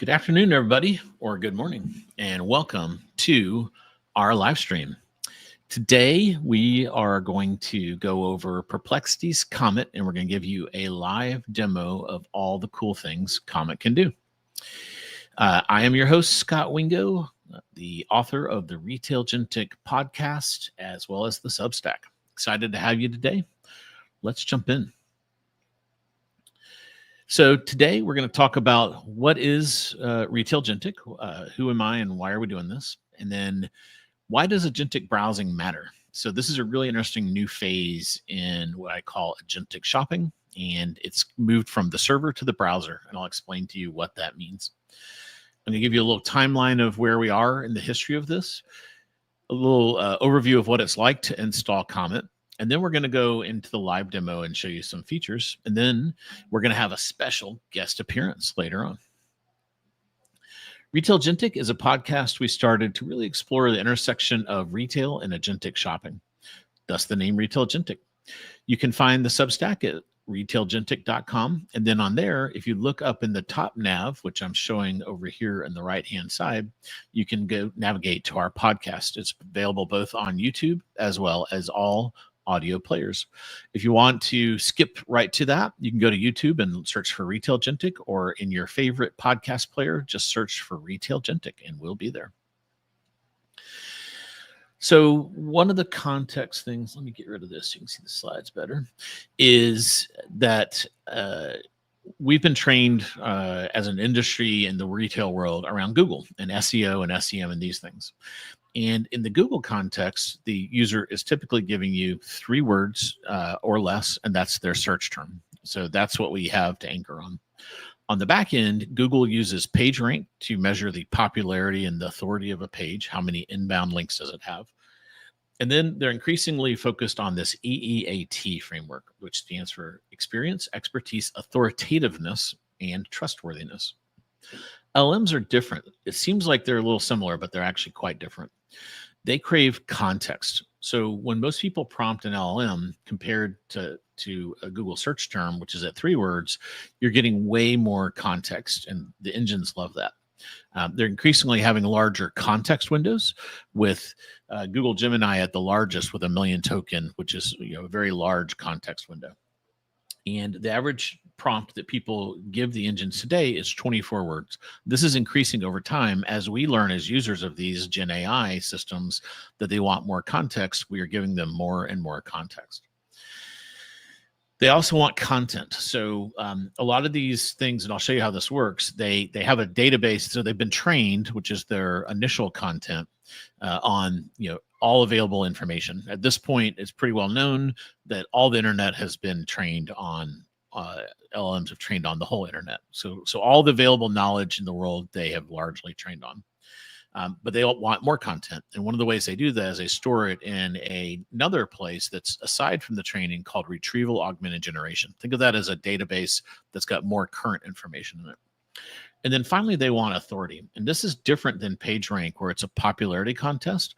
Good afternoon, everybody, or good morning, and welcome to our live stream. Today, we are going to go over Perplexity's Comet, and we're going to give you a live demo of all the cool things Comet can do. I am your host, Scott Wingo, the author of the Retailgentic podcast, as well as the Substack. Excited to have you today. Let's jump in. So today we're going to talk about what is Retailgentic, who am I and why are we doing this? And then why does agentic browsing matter? So this is a really interesting new phase in what I call agentic shopping, and it's moved from the server to the browser, and I'll explain to you what that means. I'm going to give you a little timeline of where we are in the history of this, a little overview of what it's like to install Comet, and then we're going to go into the live demo and show you some features. And then we're going to have a special guest appearance later on. Retailgentic is a podcast we started to really explore the intersection of retail and agentic shopping, thus the name Retailgentic. You can find the Substack at retailgentic.com. And then on there, if you look up in the top nav, which I'm showing over here on the right-hand side, you can go navigate to our podcast. It's available both on YouTube as well as all audio players. If you want to skip right to that, you can go to YouTube and search for Retailgentic, or in your favorite podcast player, just search for Retailgentic and we'll be there. So one of the context things, let me get rid of this so you can see the slides better, is that we've been trained as an industry in the retail world around Google and SEO and SEM and these things. And in the Google context, the user is typically giving you 3 words or less, and that's their search term. So that's what we have to anchor on. On the back end, Google uses PageRank to measure the popularity and the authority of a page. How many inbound links does it have? And then they're increasingly focused on this EEAT framework, which stands for experience, expertise, authoritativeness, and trustworthiness. LLMs are different. It seems like they're a little similar, but they're actually quite different. They crave context. So when most people prompt an LLM compared to a Google search term, which is at 3 words, you're getting way more context, and the engines love that. They're increasingly having larger context windows, with Google Gemini at the largest with 1 million token, which is a very large context window. And the average prompt that people give the engines today is 24 words. This is increasing over time as we learn as users of these GenAI systems that they want more context. We are giving them more and more context. They also want content. So a lot of these things, and I'll show you how this works, they have a database. So they've been trained, which is their initial content, on all available information. At this point, it's pretty well known that all the internet has been trained on, LLMs have trained on the whole internet. So all the available knowledge in the world, they have largely trained on. But they want more content. And one of the ways they do that is they store it in another place that's aside from the training, called retrieval augmented generation. Think of that as a database that's got more current information in it. And then finally, they want authority. And this is different than PageRank, where it's a popularity contest.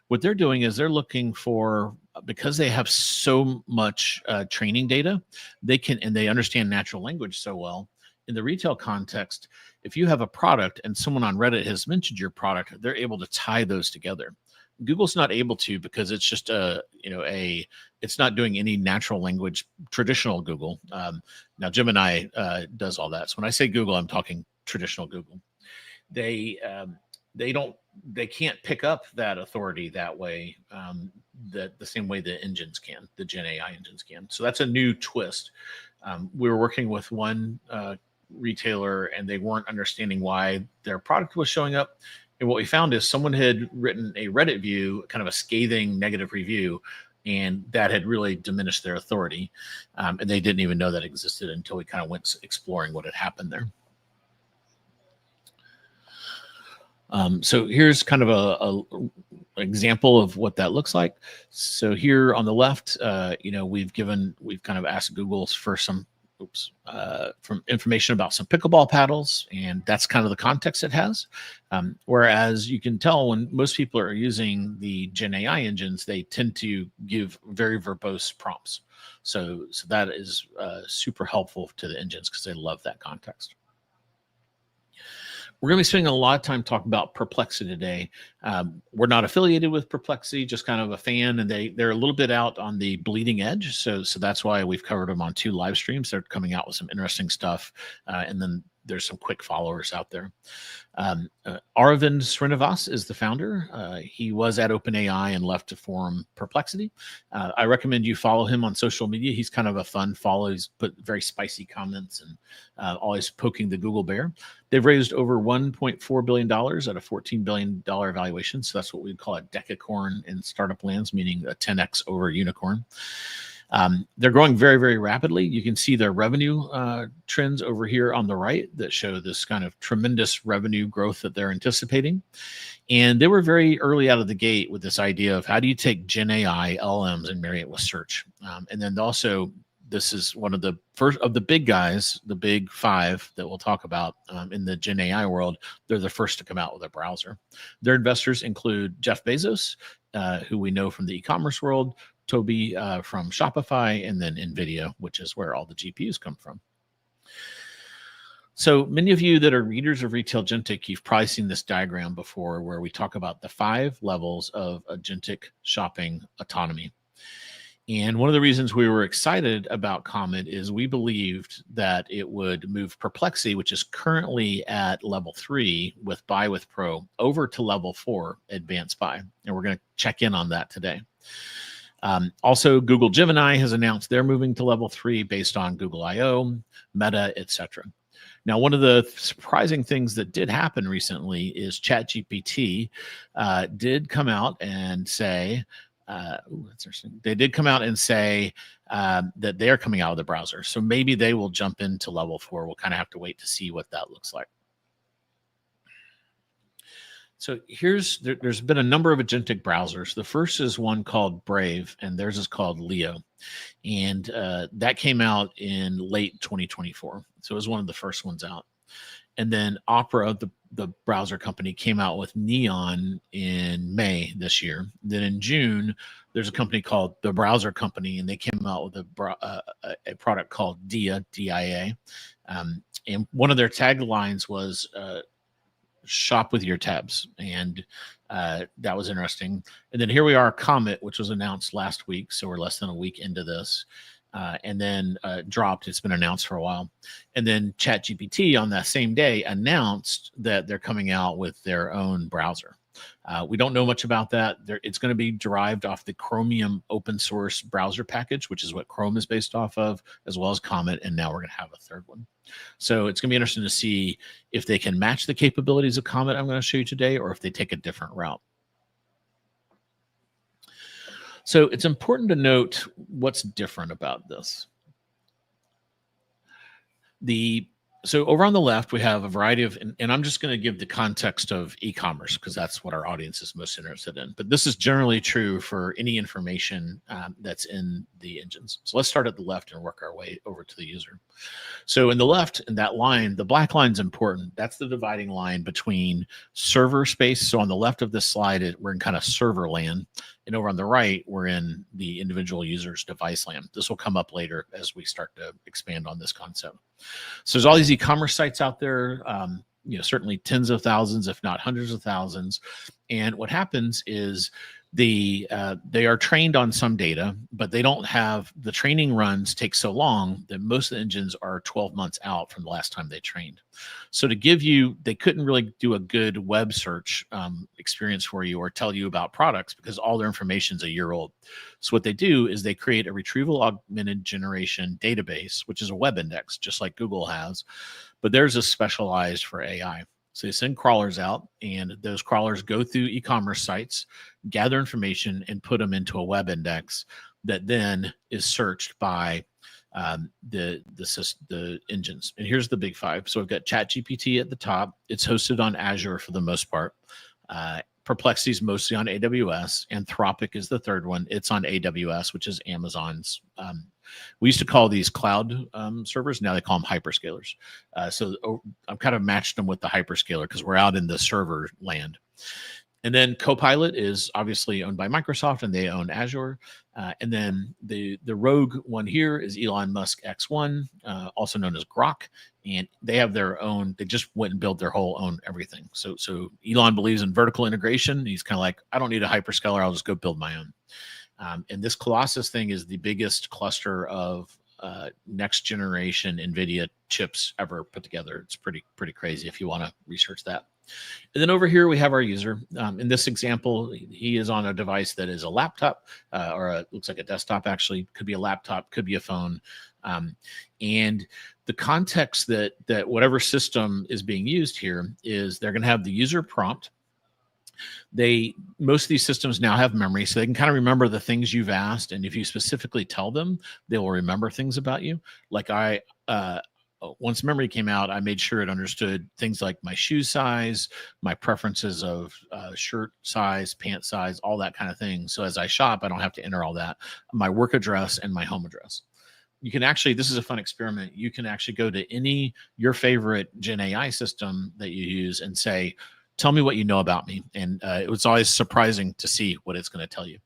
What they're doing is they're looking for, because they have so much training data, they understand natural language so well. In the retail context, if you have a product and someone on Reddit has mentioned your product, they're able to tie those together. Google's not able to, because it's just it's not doing any natural language, traditional Google. Now Gemini does all that. So when I say Google, I'm talking traditional Google. They can't pick up that authority that way, the same way the engines can, the GenAI engines can. So that's a new twist. We were working with one retailer, and they weren't understanding why their product was showing up. And what we found is someone had written a Reddit review, kind of a scathing negative review, and that had really diminished their authority. And they didn't even know that existed until we kind of went exploring what had happened there. So here's kind of a example of what that looks like. So here on the left, we've kind of asked Google for some from information about some pickleball paddles, and that's kind of the context it has. Whereas you can tell when most people are using the GenAI engines, they tend to give very verbose prompts. So that is super helpful to the engines because they love that context. We're going to be spending a lot of time talking about Perplexity today. We're not affiliated with Perplexity, just kind of a fan, and they're a little bit out on the bleeding edge. So that's why we've covered them on 2 live streams. They're coming out with some interesting stuff, and then there's some quick followers out there. Aravind Srinivas is the founder. He was at OpenAI and left to form Perplexity. I recommend you follow him on social media. He's kind of a fun follow. He's put very spicy comments and always poking the Google bear. They've raised over $1.4 billion at a $14 billion valuation. So that's what we'd call a decacorn in startup lands, meaning a 10x over unicorn. They're growing very, very rapidly. You can see their revenue trends over here on the right that show this kind of tremendous revenue growth that they're anticipating. And they were very early out of the gate with this idea of how do you take GenAI LLMs and marry it with search. And then also, this is one of the first of the big guys, the big 5 that we'll talk about in the GenAI world. They're the first to come out with a browser. Their investors include Jeff Bezos, who we know from the e-commerce world, Toby from Shopify, and then NVIDIA, which is where all the GPUs come from. So many of you that are readers of Retailgentic, you've probably seen this diagram before where we talk about the 5 levels of agentic shopping autonomy. And one of the reasons we were excited about Comet is we believed that it would move Perplexity, which is currently at level 3 with Buy with Pro, over to level 4, Advanced Buy. And we're going to check in on that today. Also, Google Gemini has announced they're moving to level 3 based on Google I/O, Meta, etc. Now, one of the surprising things that did happen recently is ChatGPT did come out and say, that's interesting. They did come out and say that they're coming out of the browser. So maybe they will jump into level 4. We'll kind of have to wait to see what that looks like. So there's been a number of agentic browsers. The first is one called Brave, and theirs is called Leo. And that came out in late 2024. So it was one of the first ones out. And then Opera, the browser company, came out with Neon in May this year. Then in June, there's a company called The Browser Company, and they came out with a product called Dia, D-I-A. And one of their taglines was shop with your tabs. And that was interesting. And then here we are, Comet, which was announced last week. So we're less than a week into this. And then dropped. It's been announced for a while. And then ChatGPT on that same day announced that they're coming out with their own browser. We don't know much about that. It's going to be derived off the Chromium open source browser package, which is what Chrome is based off of, as well as Comet. And now we're going to have a third one. So it's going to be interesting to see if they can match the capabilities of Comet I'm going to show you today, or if they take a different route. So it's important to note what's different about this. So over on the left, we have a variety of, and I'm just going to give the context of e-commerce because that's what our audience is most interested in. But this is generally true for any information that's in the engines. So let's start at the left and work our way over to the user. So in the left, in that line, the black line is important. That's the dividing line between server space. So on the left of this slide, we're in kind of server land. And over on the right, we're in the individual user's device land. This will come up later as we start to expand on this concept. So there's all these e-commerce sites out there, certainly tens of thousands, if not hundreds of thousands. And what happens is they are trained on some data, but they don't have, the training runs take so long that most of the engines are 12 months out from the last time they trained. So to give you, they couldn't really do a good web search experience for you or tell you about products because all their information is a year old. So what they do is they create a retrieval augmented generation database, which is a web index, just like Google has, but theirs is specialized for AI. So they send crawlers out, and those crawlers go through e-commerce sites, gather information, and put them into a web index that then is searched by the engines. And here's the big 5. So we've got ChatGPT at the top. It's hosted on Azure for the most part. Perplexity is mostly on AWS. Anthropic is the third one. It's on AWS, which is Amazon's. We used to call these cloud servers. Now they call them hyperscalers. So I've kind of matched them with the hyperscaler because we're out in the server land. And then Copilot is obviously owned by Microsoft, and they own Azure. And then the rogue one here is Elon Musk X1, also known as Grok, and they have their own. They just went and built their whole own everything. So Elon believes in vertical integration. He's kind of like, I don't need a hyperscaler. I'll just go build my own. And this Colossus thing is the biggest cluster of next generation NVIDIA chips ever put together. It's pretty crazy if you want to research that. And then over here, we have our user. In this example, he is on a device that is a laptop, looks like a desktop, actually. Could be a laptop, could be a phone. And the context that whatever system is being used here is they're going to have the user prompt. Most of these systems now have memory, so they can kind of remember the things you've asked. And if you specifically tell them, they will remember things about you. Like once memory came out, I made sure it understood things like my shoe size, my preferences of shirt size, pant size, all that kind of thing. So as I shop, I don't have to enter all that, my work address and my home address. You can actually, this is a fun experiment. You can actually go to your favorite GenAI system that you use and say, tell me what you know about me. And it was always surprising to see what it's going to tell you.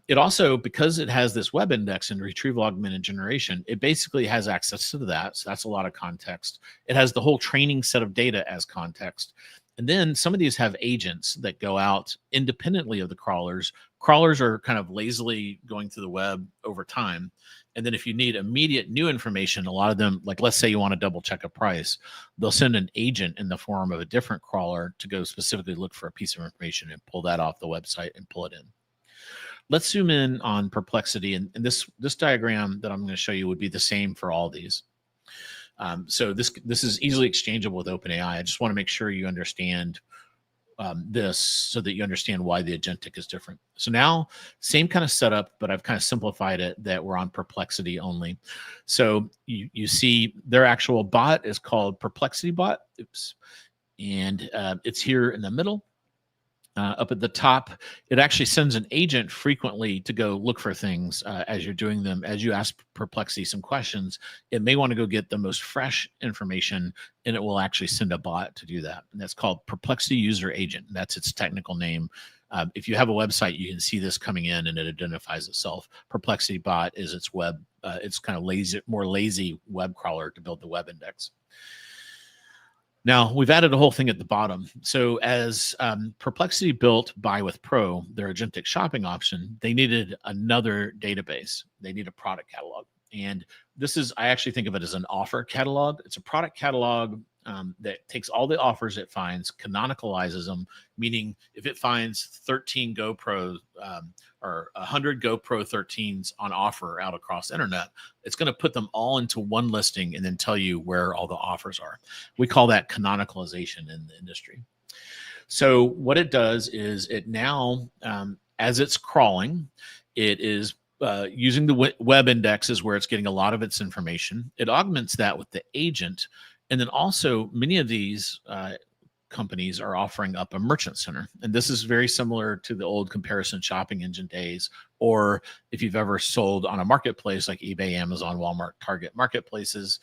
It also, because it has this web index and retrieval augmented generation, it basically has access to that. So that's a lot of context. It has the whole training set of data as context. And then some of these have agents that go out independently of the crawlers. Crawlers are kind of lazily going through the web over time. And then if you need immediate new information, a lot of them, like let's say you want to double check a price, they'll send an agent in the form of a different crawler to go specifically look for a piece of information and pull that off the website and pull it in. Let's zoom in on Perplexity. And this diagram that I'm going to show you would be the same for all these. So this is easily exchangeable with OpenAI. I just want to make sure you understand this so that you understand why the agentic is different. So now, same kind of setup, but I've kind of simplified it that we're on Perplexity only. So you see their actual bot is called Perplexity bot. Oops. And it's here in the middle. Up at the top, it actually sends an agent frequently to go look for things as you're doing them. As you ask Perplexity some questions, it may want to go get the most fresh information, and it will actually send a bot to do that. And that's called Perplexity User Agent. That's its technical name. If you have a website, you can see this coming in, and it identifies itself. Perplexity bot is its web. It's kind of more lazy web crawler to build the web index. Now, we've added a whole thing at the bottom. So as Perplexity built Buy with Pro, their agentic shopping option, they needed another database. They need a product catalog. And I actually think of it as an offer catalog. It's a product catalog that takes all the offers it finds, canonicalizes them, meaning if it finds 13 GoPro or 100 GoPro 13s on offer out across the internet, it's going to put them all into one listing and then tell you where all the offers are. We call that canonicalization in the industry. So what it does is it now, as it's crawling, it is using the web indexes where it's getting a lot of its information. It augments that with the agent. And then also many of these companies are offering up a merchant center. And this is very similar to the old comparison shopping engine days, or if you've ever sold on a marketplace like eBay, Amazon, Walmart, Target marketplaces,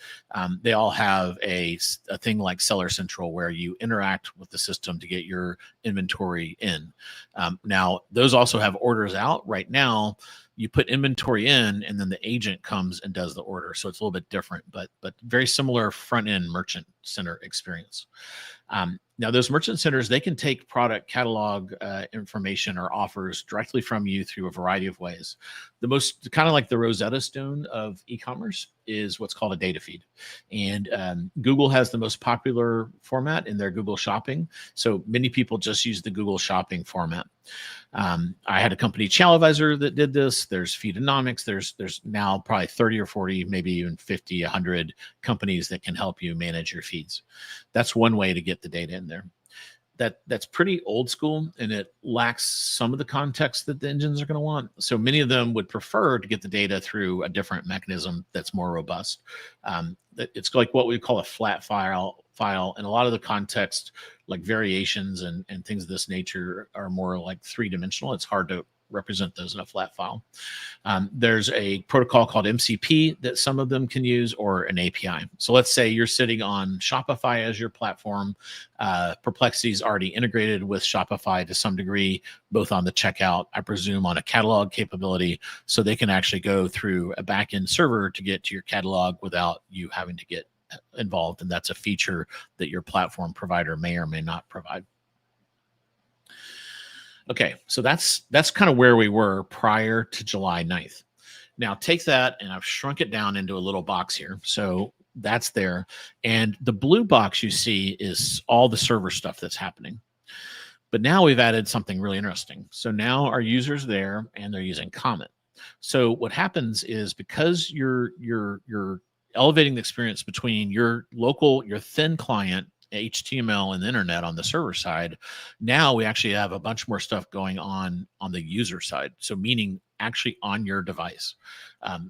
they all have a thing like Seller Central where you interact with the system to get your inventory in. Now, those also have orders out right now. You put inventory in, and then the agent comes and does the order. So it's a little bit different, but very similar front-end merchant center experience. Now, those merchant centers, they can take product catalog information or offers directly from you through a variety of ways. The most kind of like the Rosetta Stone of e-commerce is what's called a data feed. And Google has the most popular format in their Google Shopping. So many people just use the Google Shopping format. I had a company, ChannelAdvisor, that did this. There's Feedonomics. There's now probably 30 or 40, maybe even 50, 100 companies that can help you manage your feeds. That's one way to get the data in there. That's pretty old school, and it lacks some of the context that the engines are going to want. So many of them would prefer to get the data through a different mechanism that's more robust. It's like what we call a flat file, and a lot of the context, like variations and things of this nature, are more like three-dimensional. It's hard to represent those in a flat file. There's a protocol called MCP that some of them can use, or an API. So let's say you're sitting on Shopify as your platform. Perplexity is already integrated with Shopify to some degree, both on the checkout, I presume on a catalog capability, so they can actually go through a backend server to get to your catalog without you having to get involved. And that's a feature that your platform provider may or may not provide. Okay, so that's kind of where we were prior to July 9th. Now take that, and I've shrunk it down into a little box here. So that's there. And the blue box you see is all the server stuff that's happening. But now we've added something really interesting. So now our users there, and they're using Comet. So what happens is, because you're elevating the experience between your thin client HTML and the internet on the server side, now we actually have a bunch more stuff going on the user side. So meaning actually on your device.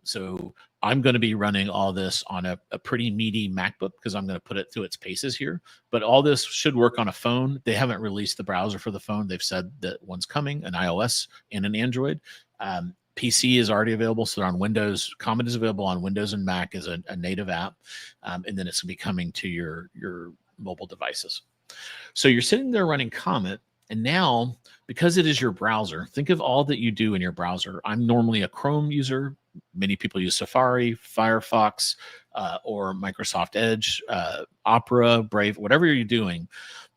So I'm going to be running all this on a pretty meaty MacBook, because I'm going to put it through its paces here. But all this should work on a phone. They haven't released the browser for the phone. They've said that one's coming, an iOS and an Android. PC is already available, so they're on Windows. Comet is available on Windows and Mac as a native app, and then it's going to be coming to your mobile devices. So you're sitting there running Comet, and now, because it is your browser, think of all that you do in your browser. I'm normally a Chrome user. Many people use Safari, Firefox, or Microsoft Edge, Opera, Brave, whatever you're doing.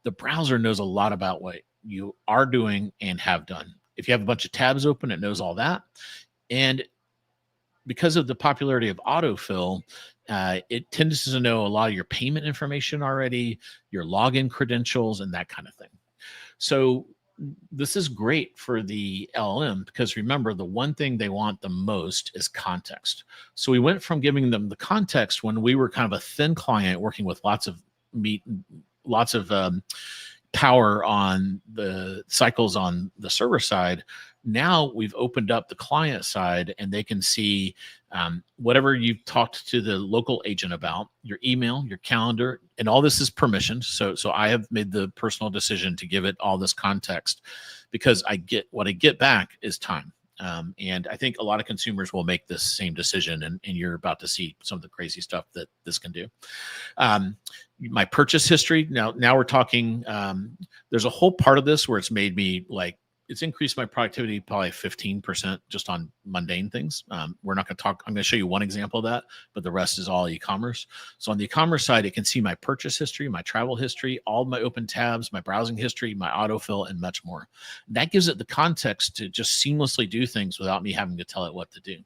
The browser knows a lot about what you are doing and have done. If you have a bunch of tabs open, it knows all that. And because of the popularity of autofill, it tends to know a lot of your payment information already, your login credentials, and that kind of thing. So this is great for the LLM, because remember, the one thing they want the most is context. So we went from giving them the context when we were kind of a thin client working with lots of power on the cycles on the server side. Now we've opened up the client side, and they can see whatever you've talked to the local agent about, your email, your calendar, and all this is permissioned. So I have made the personal decision to give it all this context, because what I get back is time. And I think a lot of consumers will make this same decision, and you're about to see some of the crazy stuff that this can do. My purchase history. Now we're talking, there's a whole part of this where it's made me it's increased my productivity probably 15% just on mundane things. We're not going to talk. I'm going to show you one example of that, but the rest is all e-commerce. So on the e-commerce side, it can see my purchase history, my travel history, all my open tabs, my browsing history, my autofill, and much more. That gives it the context to just seamlessly do things without me having to tell it what to do.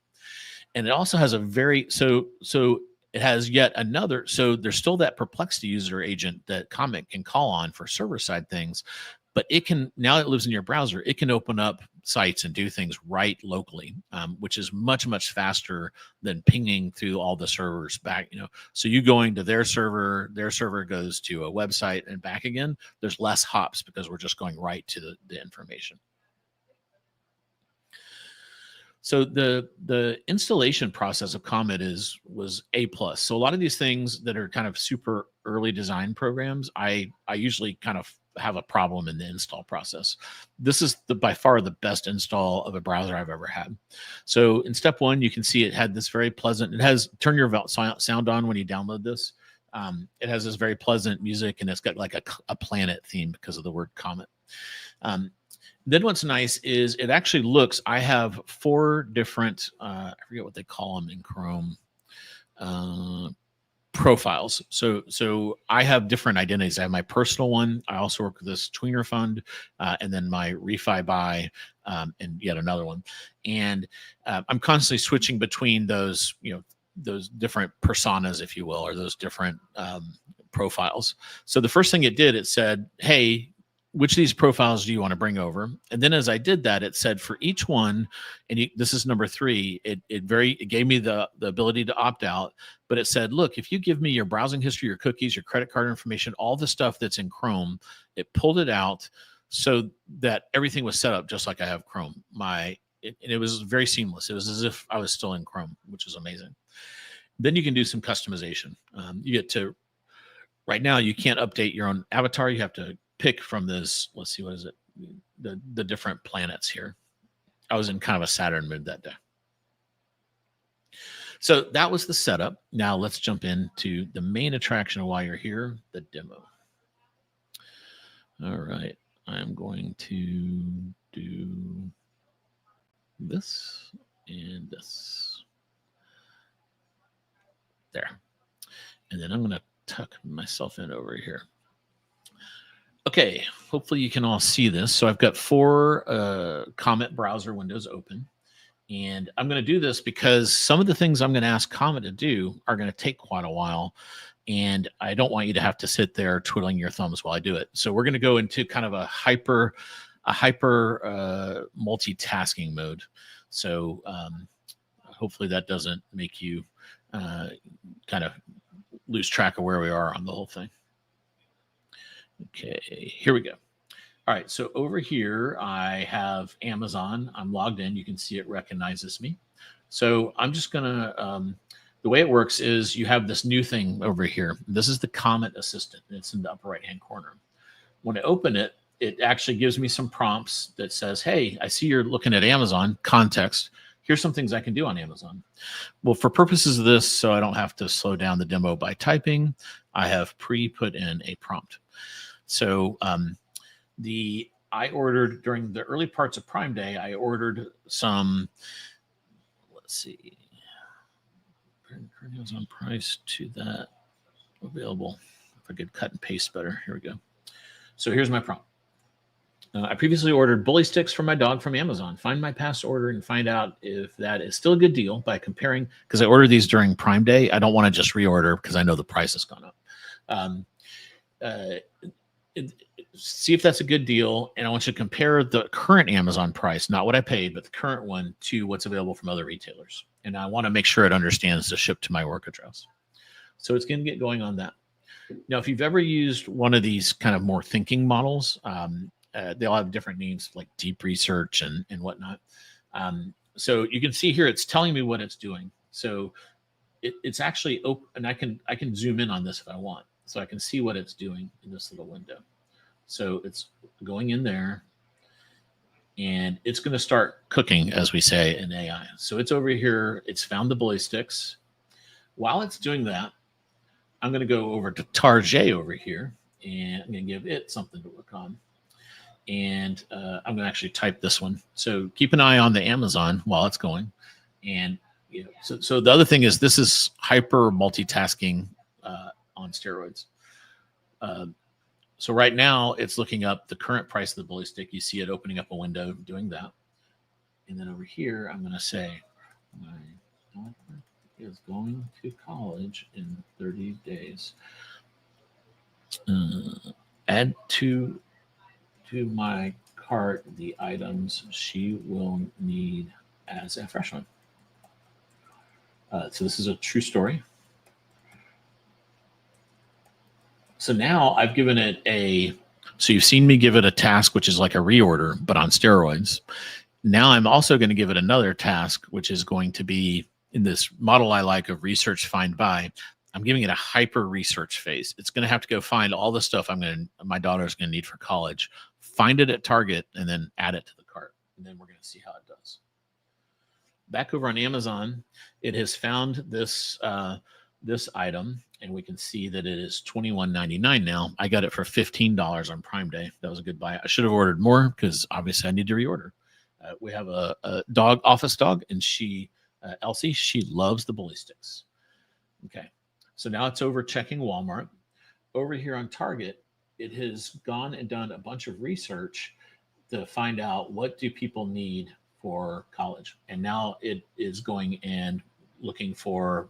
And it also has it has yet another. So there's still that Perplexity user agent that Comet can call on for server side things. But it can, now it lives in your browser, it can open up sites and do things right locally, which is much, much faster than pinging through all the servers back. So you going to their server goes to a website and back again. There's less hops because we're just going right to the information. So the installation process of Comet was A+. So a lot of these things that are kind of super early design programs, I usually kind of have a problem in the install process. This is by far the best install of a browser I've ever had. So in step one, you can see it had this very pleasant, it has turn your sound on when you download this. It has this very pleasant music, and it's got like a planet theme because of the word Comet. Then what's nice is it actually looks, I have 4 different, I forget what they call them in Chrome, profiles. So I have different identities. I have my personal one. I also work with this tweener fund, and then my refi buy, and yet another one. And I'm constantly switching between those, those different personas, if you will, or those different profiles. So the first thing it did, it said, hey, which of these profiles do you want to bring over? And then as I did that, it said for each one, and this is number 3, it gave me the ability to opt out, but it said, look, if you give me your browsing history, your cookies, your credit card information, all the stuff that's in Chrome, it pulled it out so that everything was set up just like I have Chrome. And it was very seamless. It was as if I was still in Chrome, which is amazing. Then you can do some customization. You get to, right now, you can't update your own avatar. You have to pick from this, let's see, what is it? The different planets here. I was in kind of a Saturn mood that day. So that was the setup. Now let's jump into the main attraction of why you're here, the demo. All right. I'm going to do this and this. There. And then I'm going to tuck myself in over here. Okay, hopefully you can all see this. So I've got 4 Comet browser windows open. And I'm going to do this because some of the things I'm going to ask Comet to do are going to take quite a while. And I don't want you to have to sit there twiddling your thumbs while I do it. So we're going to go into kind of a hyper multitasking mode. So hopefully that doesn't make you kind of lose track of where we are on the whole thing. Okay, here we go. All right, so over here, I have Amazon. I'm logged in. You can see it recognizes me. So I'm just going to, the way it works is you have this new thing over here. This is the Comet Assistant. It's in the upper right-hand corner. When I open it, it actually gives me some prompts that says, hey, I see you're looking at Amazon context. Here's some things I can do on Amazon. Well, for purposes of this, so I don't have to slow down the demo by typing, I have pre-put in a prompt. So I ordered during the early parts of Prime Day, I ordered some, let's see, Amazon price to that available. If I could cut and paste better, here we go. So here's my prompt. I previously ordered bully sticks for my dog from Amazon. Find my past order and find out if that is still a good deal by comparing, because I ordered these during Prime Day. I don't want to just reorder because I know the price has gone up. See if that's a good deal, and I want you to compare the current Amazon price, not what I paid, but the current one, to what's available from other retailers. And I want to make sure it understands to ship to my work address. So it's going to get going on that. Now, if you've ever used one of these kind of more thinking models, they all have different names like deep research and whatnot. So you can see here, it's telling me what it's doing. So it's actually open, and I can zoom in on this if I want. So I can see what it's doing in this little window. So it's going in there, and it's going to start cooking, as we say in AI. So it's over here. It's found the bully sticks. While it's doing that, I'm going to go over to Target over here, and I'm going to give it something to work on. And I'm going to actually type this one. So keep an eye on the Amazon while it's going. And you know, so the other thing is this is hyper multitasking on steroids. So right now it's looking up the current price of the bully stick. You see it opening up a window doing that. And then over here, I'm going to say, my daughter is going to college in 30 days. Add to my cart the items she will need as a freshman. So this is a true story. So now I've given it so you've seen me give it a task, which is like a reorder, but on steroids. Now I'm also going to give it another task, which is going to be in this model I like of research find by. I'm giving it a hyper research phase. It's going to have to go find all the stuff my daughter's going to need for college, find it at Target, and then add it to the cart. And then we're going to see how it does. Back over on Amazon, it has found this item, and we can see that it is $21.99 now. I got it for $15 on Prime Day. That was a good buy. I should have ordered more because obviously I need to reorder. We have a office dog, and Elsie, she loves the bully sticks. Okay, so now it's over checking Walmart. Over here on Target, it has gone and done a bunch of research to find out what do people need for college. And now it is going and looking for,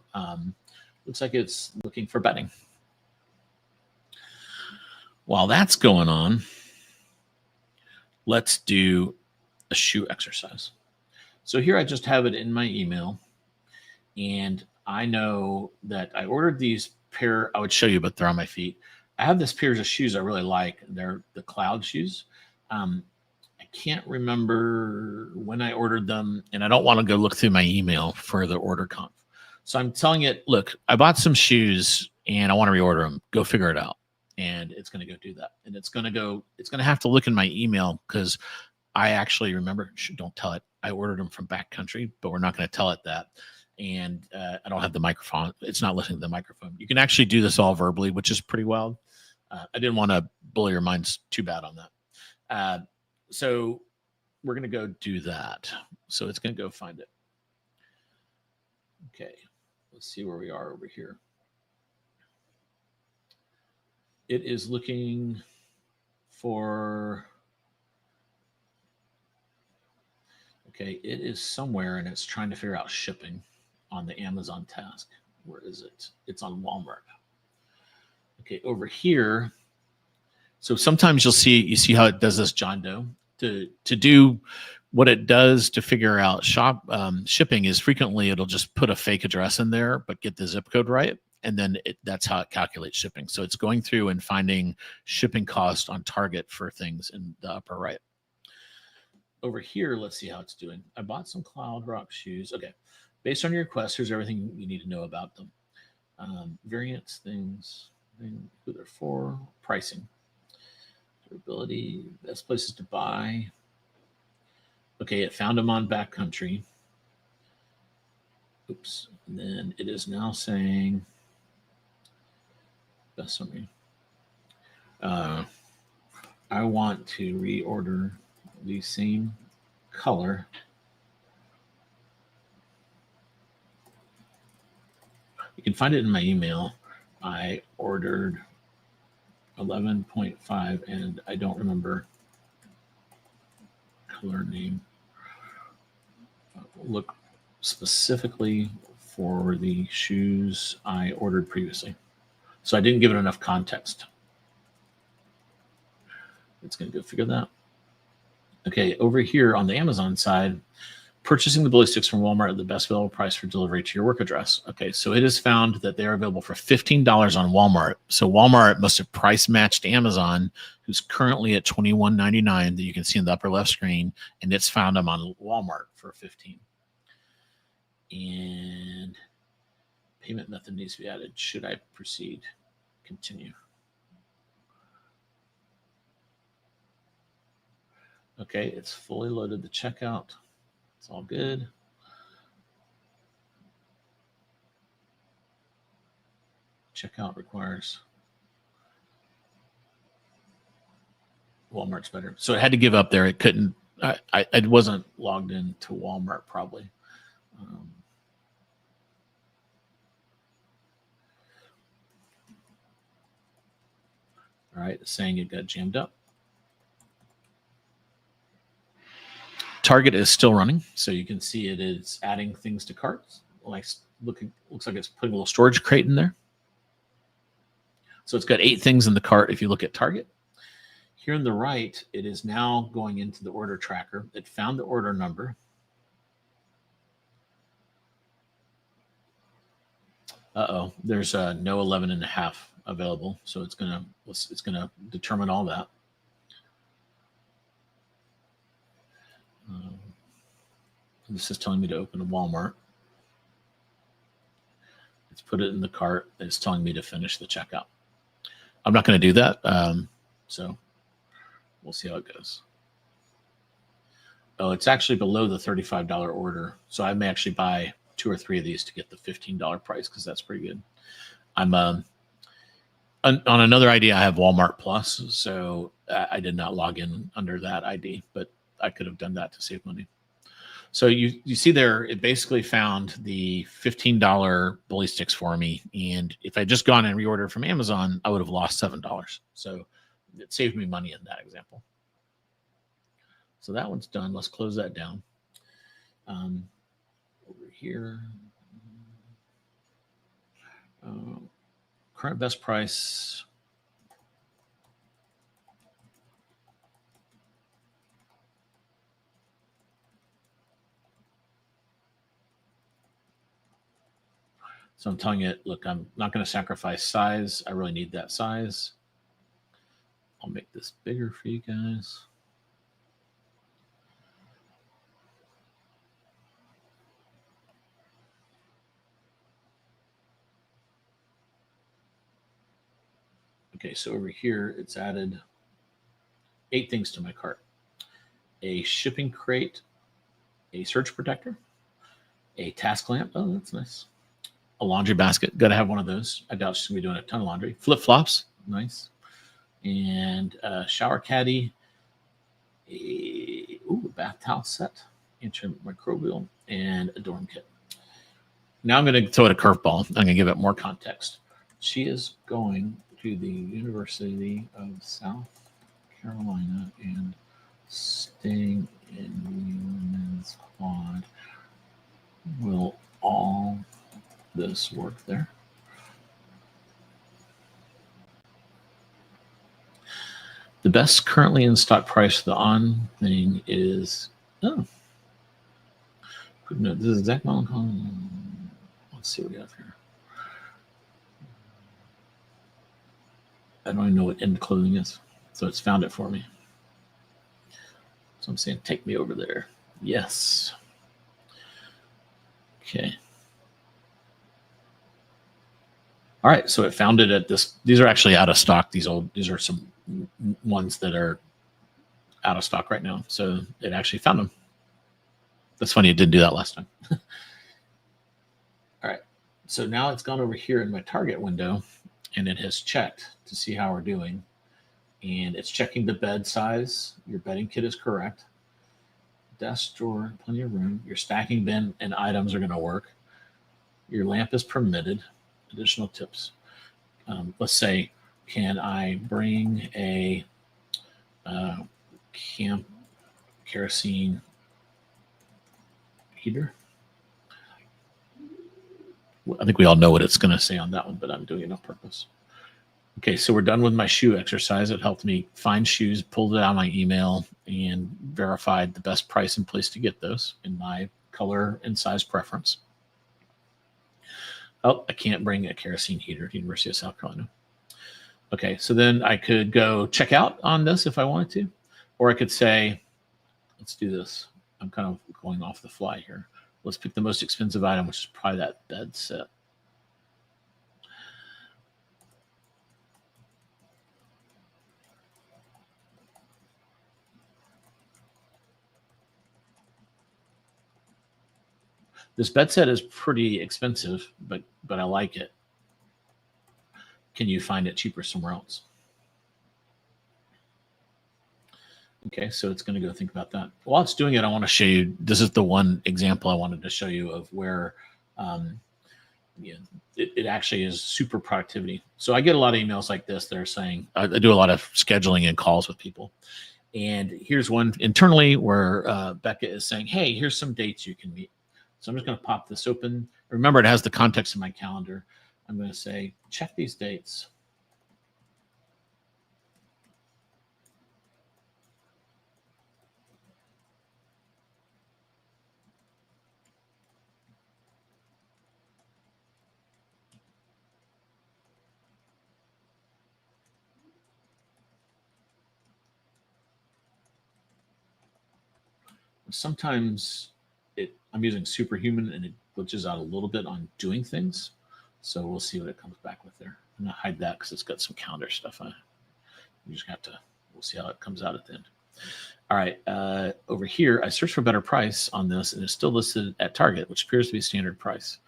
looks like it's looking for bedding. While that's going on, let's do a shoe exercise. So here I just have it in my email, and I know that I ordered these pair. I would show you, but they're on my feet. I have this pairs of shoes I really like. They're the cloud shoes. I can't remember when I ordered them, and I don't want to go look through my email for the order conf. So I'm telling it, look, I bought some shoes and I want to reorder them. Go figure it out. And it's going to go do that. And it's going to have to look in my email because I actually remember, don't tell it. I ordered them from backcountry, but we're not going to tell it that. And I don't have the microphone. It's not listening to the microphone. You can actually do this all verbally, which is pretty wild. I didn't want to bully your minds too bad on that. So we're going to go do that. So it's going to go find it. Okay. Let's see where we are over here. It is looking for, okay, it is somewhere and it's trying to figure out shipping on the Amazon task. Where is it? It's on Walmart. Okay, over here. So sometimes you see how it does this John Doe to do what it does to figure out shipping is frequently it'll just put a fake address in there, but get the zip code right. And then that's how it calculates shipping. So it's going through and finding shipping cost on target for things in the upper right. Over here, let's see how it's doing. I bought some Cloud Rock shoes. Okay. Based on your request, here's everything you need to know about them. Variants, things, who they're for, pricing, durability, best places to buy. Okay, it found them on backcountry. Oops. And then it is now saying, best summary. I want to reorder the same color. You can find it in my email. I ordered 11.5 and I don't remember color name. Look specifically for the shoes I ordered previously. So I didn't give it enough context. It's going to go figure that. Okay, over here on the Amazon side, purchasing the ballistics from Walmart at the best available price for delivery to your work address. Okay, so it has found that they are available for $15 on Walmart. So Walmart must have price matched Amazon, who's currently at $21.99 that you can see in the upper left screen, and it's found them on Walmart for $15. And payment method needs to be added. Should I proceed? Continue. Okay, it's fully loaded the checkout. It's all good. Checkout requires Walmart's better. So it had to give up there. It couldn't, I wasn't logged in to Walmart probably. All right, it's saying it got jammed up. Target is still running, so you can see it is adding things to carts. Looks like it's putting a little storage crate in there. So it's got 8 things in the cart if you look at Target. Here on the right, it is now going into the order tracker. It found the order number. Uh-oh, there's no 11.5 available, so it's gonna determine all that. This is telling me to open a Walmart. It's put it in the cart. It's telling me to finish the checkout. I'm not going to do that, so we'll see how it goes. Oh, it's actually below the $35 order, so I may actually buy 2 or 3 of these to get the $15 price because that's pretty good. I'm on another ID. I have Walmart Plus, so I did not log in under that ID, but I could have done that to save money. So you see there, it basically found the $15 ballistics for me. And if I just gone and reordered from Amazon, I would have lost $7. So it saved me money in that example. So that one's done. Let's close that down. Over here, current best price. So I'm telling it, look, I'm not going to sacrifice size. I really need that size. I'll make this bigger for you guys. Okay, so over here, it's added 8 things to my cart. A shipping crate, a surge protector, a task lamp. Oh, that's nice. A laundry basket. Got to have one of those. I doubt she's going to be doing a ton of laundry. Flip-flops. Nice. And a shower caddy. A bath towel set. Antimicrobial. And a dorm kit. Now I'm going to throw it a curveball. I'm going to give it more context. She is going to the University of South Carolina and staying in the women's quad. Will all this work there? The best currently in stock price for the on thing is, oh, no, this is exact model. Let's see what we have here. I don't even know what end clothing is, so it's found it for me. So I'm saying, take me over there. Yes. Okay. All right, so it found it at this. These are actually out of stock. These are some ones that are out of stock right now. So it actually found them. That's funny. It didn't do that last time. All right. So now it's gone over here in my target window and it has checked to see how we're doing. And it's checking the bed size. Your bedding kit is correct. Desk drawer, plenty of room. Your stacking bin and items are going to work. Your lamp is permitted. Additional tips. Let's say, can I bring a camp kerosene heater? I think we all know what it's going to say on that one, but I'm doing it on purpose. Okay, so we're done with my shoe exercise. It helped me find shoes, pulled it out of my email, and verified the best price and place to get those in my color and size preference. Oh, I can't bring a kerosene heater to University of South Carolina. Okay, so then I could go check out on this if I wanted to, or I could say, let's do this. I'm kind of going off the fly here. Let's pick the most expensive item, which is probably that bed set. This bed set is pretty expensive, but I like it. Can you find it cheaper somewhere else? Okay, so it's going to go think about that. While it's doing it, I want to show you, this is the one example I wanted to show you of where it actually is super productivity. So I get a lot of emails like this that are saying, I do a lot of scheduling and calls with people. And here's one internally where Becca is saying, hey, here's some dates you can meet. So I'm just going to pop this open. Remember, it has the context of my calendar. I'm going to say, check these dates. Sometimes I'm using Superhuman and it glitches out a little bit on doing things. So we'll see what it comes back with there. I'm going to hide that because it's got some calendar stuff on it. You just have to, we'll see how it comes out at the end. All right, over here, I searched for a better price on this and it's still listed at Target, which appears to be standard price.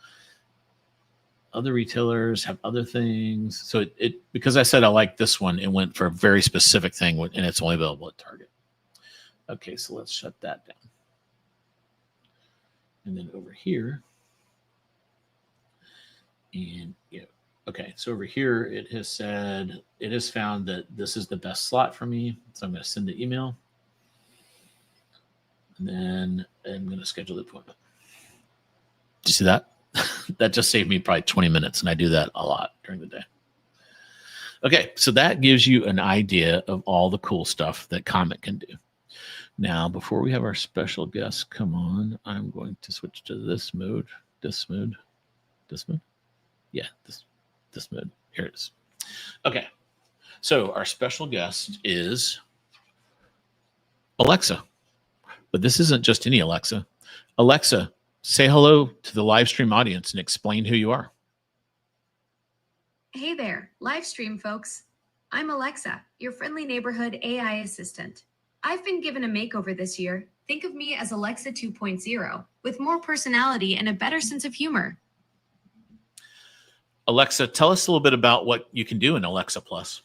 Other retailers have other things. So it because I said I like this one, it went for a very specific thing and it's only available at Target. Okay, so let's shut that down. And then over here, and okay, so over here it has said, it has found that this is the best slot for me. So I'm going to send the email. And then I'm going to schedule the appointment. Did you see that? That just saved me probably 20 minutes, and I do that a lot during the day. Okay, so that gives you an idea of all the cool stuff that Comet can do. Now, before we have our special guest come on, I'm going to switch to this mode. This mode. Yeah, this mode. Here it is. Okay, so our special guest is Alexa. But this isn't just any Alexa. Alexa, say hello to the live stream audience and explain who you are. Hey there, live stream folks. I'm Alexa, your friendly neighborhood AI assistant. I've been given a makeover this year. Think of me as Alexa 2.0, with more personality and a better sense of humor. Alexa, tell us a little bit about what you can do in Alexa Plus.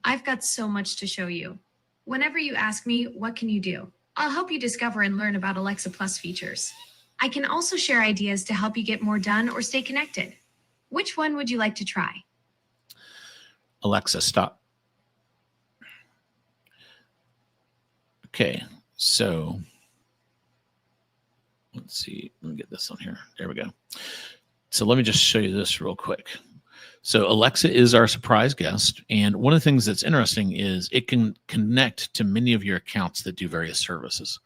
I've got so much to show you. Whenever you ask me, what can you do? I'll help you discover and learn about Alexa Plus features. I can also share ideas to help you get more done or stay connected. Which one would you like to try? Alexa, stop. Okay, so let's see. Let me get this on here. There we go. So let me just show you this real quick. So Alexa is our surprise guest. And one of the things that's interesting is it can connect to many of your accounts that do various services.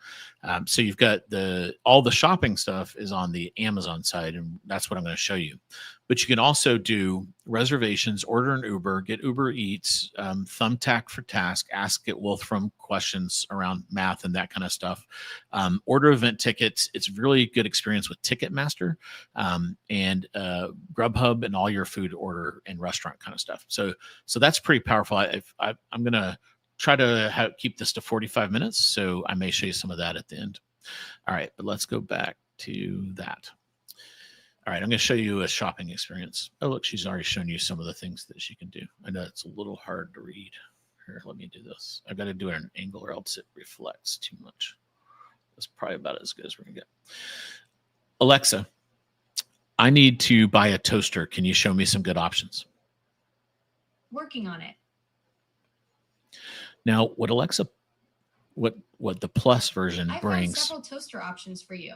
So you've got all the shopping stuff is on the Amazon side, and that's what I'm going to show you. But you can also do reservations, order an Uber, get Uber Eats, Thumbtack for task, ask it Wolfram questions around math and that kind of stuff. Order event tickets. It's really good experience with Ticketmaster and Grubhub and all your food order and restaurant kind of stuff. So that's pretty powerful. I'm going to try to keep this to 45 minutes, so I may show you some of that at the end. All right, but let's go back to that. All right, I'm going to show you a shopping experience. Oh, look, she's already shown you some of the things that she can do. I know it's a little hard to read. Here, let me do this. I've got to do it at an angle or else it reflects too much. That's probably about as good as we're going to get. Alexa, I need to buy a toaster. Can you show me some good options? Working on it. Now, what the Plus version I've brings. I've several toaster options for you.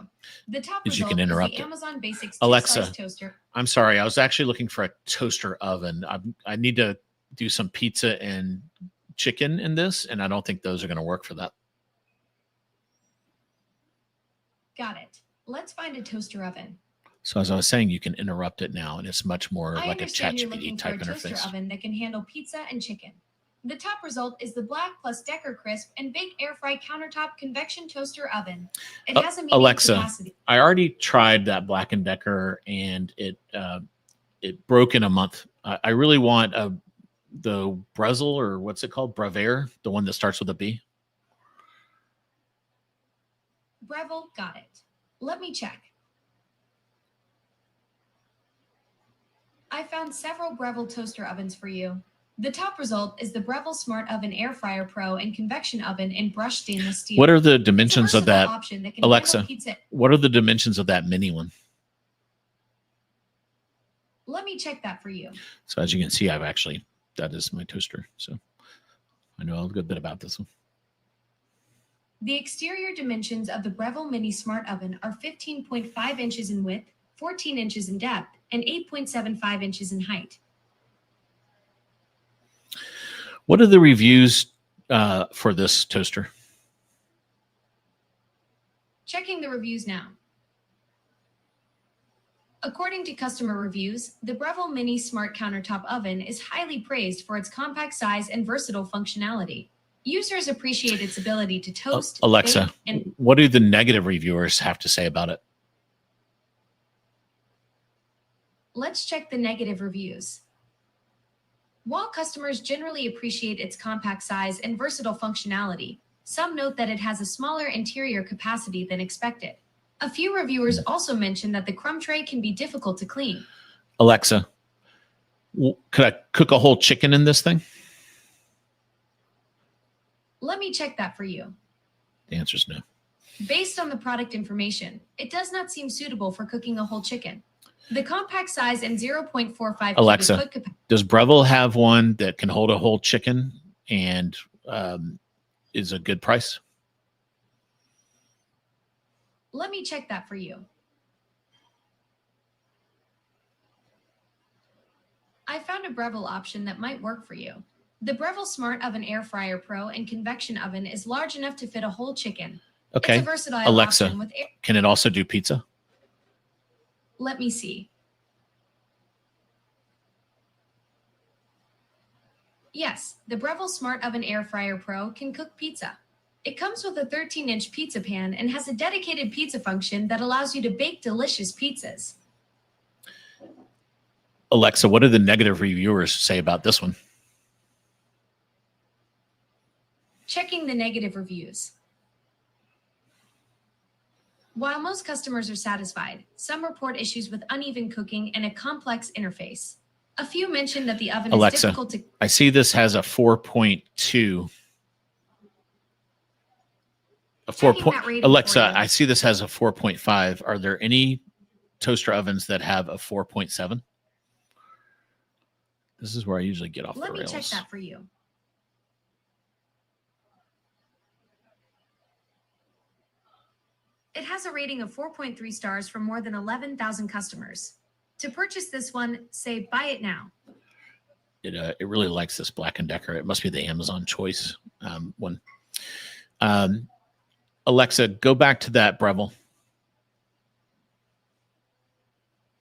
The top is result you can interrupt is the it. Amazon Basics Alexa, toaster. I'm sorry. I was actually looking for a toaster oven. I need to do some pizza and chicken in this, and I don't think those are going to work for that. Got it. Let's find a toaster oven. So as I was saying, you can interrupt it now, and it's much more like a ChatGPT type interface. Toaster oven that can handle pizza and chicken. The top result is the Black Plus Decker Crisp and Bake Air Fry Countertop Convection Toaster Oven. It has a medium Alexa, capacity. I already tried that Black & Decker, and it broke in a month. I really want the Brezel, or what's it called? Brevere, the one that starts with a B. Breville, got it. Let me check. I found several Breville toaster ovens for you. The top result is the Breville Smart Oven Air Fryer Pro and Convection Oven in brushed stainless steel. What are the dimensions of that? Alexa, what are the dimensions of that mini one? Let me check that for you. So as you can see, that is my toaster. So I know a good bit about this one. The exterior dimensions of the Breville Mini Smart Oven are 15.5 inches in width, 14 inches in depth, and 8.75 inches in height. What are the reviews for this toaster? Checking the reviews now. According to customer reviews, the Breville Mini Smart Countertop Oven is highly praised for its compact size and versatile functionality. Users appreciate its ability to toast, Alexa, bake, and what do the negative reviewers have to say about it? Let's check the negative reviews. While customers generally appreciate its compact size and versatile functionality, some note that it has a smaller interior capacity than expected. A few reviewers also mention that the crumb tray can be difficult to clean. Alexa, could I cook a whole chicken in this thing? Let me check that for you. The answer is no. Based on the product information, it does not seem suitable for cooking a whole chicken. The compact size and 0.45 Alexa, does Breville have one that can hold a whole chicken and is a good price? Let me check that for you. I found a Breville option that might work for you. The Breville Smart Oven Air Fryer Pro and Convection Oven is large enough to fit a whole chicken. Okay. It's a versatile Alexa, option with can it also do pizza? Let me see. Yes, the Breville Smart Oven Air Fryer Pro can cook pizza. It comes with a 13-inch pizza pan and has a dedicated pizza function that allows you to bake delicious pizzas. Alexa, what do the negative reviewers say about this one? Checking the negative reviews. While most customers are satisfied, some report issues with uneven cooking and a complex interface. A few mention that the oven is Alexa, difficult to... I see this has a 4.2. A 4 Checking point. that rating Alexa, for you. I see this has a 4.5. Are there any toaster ovens that have a 4.7? This is where I usually get off the rails. Let me check that for you. It has a rating of 4.3 stars from more than 11,000 customers. To purchase this one, say buy it now. It really likes this Black & Decker. It must be the Amazon Choice one. Alexa, go back to that Breville.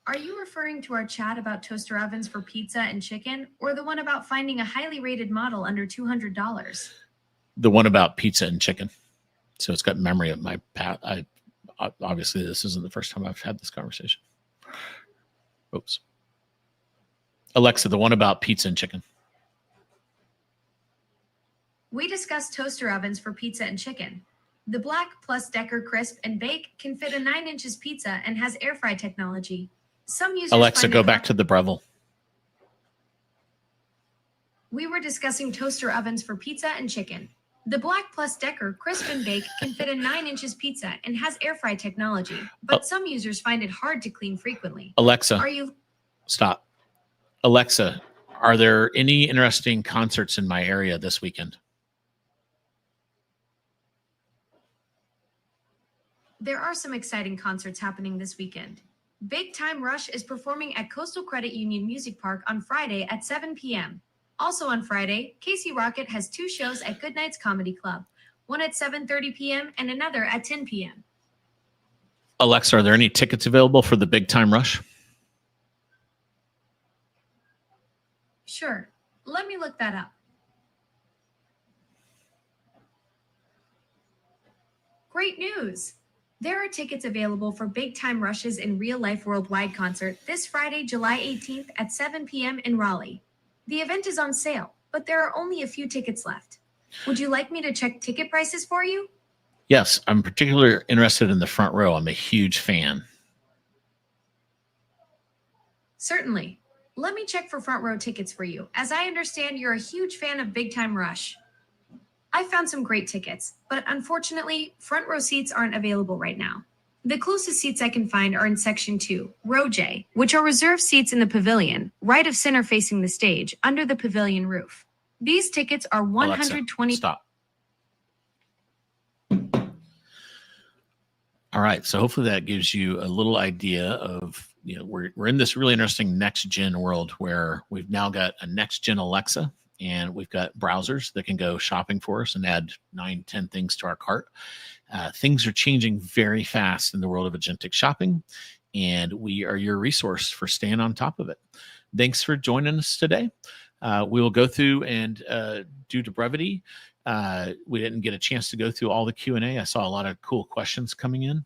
Are you referring to our chat about toaster ovens for pizza and chicken, or the one about finding a highly rated model under $200? The one about pizza and chicken. So it's got memory of my past. Obviously, this isn't the first time I've had this conversation. Oops. Alexa, the one about pizza and chicken. We discussed toaster ovens for pizza and chicken. The Black + Decker Crisp and Bake can fit a 9 inches pizza and has air fry technology. Some users Alexa, find go it back to the Breville. We were discussing toaster ovens for pizza and chicken. The Black + Decker Crisp and Bake can fit a 9 inches pizza and has air fry technology, but some users find it hard to clean frequently. Alexa, Are you... Stop. Alexa, are there any interesting concerts in my area this weekend? There are some exciting concerts happening this weekend. Big Time Rush is performing at Coastal Credit Union Music Park on Friday at 7 p.m. Also on Friday, Casey Rocket has 2 shows at Goodnight's Comedy Club, one at 7:30 p.m. and another at 10 p.m. Alexa, are there any tickets available for the Big Time Rush? Sure. Let me look that up. Great news! There are tickets available for Big Time Rush's in Real Life Worldwide concert this Friday, July 18th at 7 p.m. in Raleigh. The event is on sale, but there are only a few tickets left. Would you like me to check ticket prices for you? Yes, I'm particularly interested in the front row. I'm a huge fan. Certainly. Let me check for front row tickets for you, as I understand you're a huge fan of Big Time Rush. I found some great tickets, but unfortunately, front row seats aren't available right now. The closest seats I can find are in Section 2, Row J, which are reserved seats in the pavilion, right of center facing the stage, under the pavilion roof. These tickets are $120. Alexa, stop. All right, so hopefully that gives you a little idea of, we're in this really interesting next gen world where we've now got a next gen Alexa, and we've got browsers that can go shopping for us and add 9, 10 things to our cart. Things are changing very fast in the world of agentic shopping, and we are your resource for staying on top of it. Thanks for joining us today. We will go through and due to brevity, we didn't get a chance to go through all the Q&A. I saw a lot of cool questions coming in,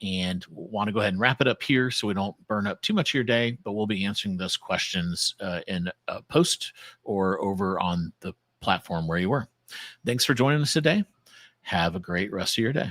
and want to go ahead and wrap it up here so we don't burn up too much of your day, but we'll be answering those questions in a post or over on the platform where you were. Thanks for joining us today. Have a great rest of your day.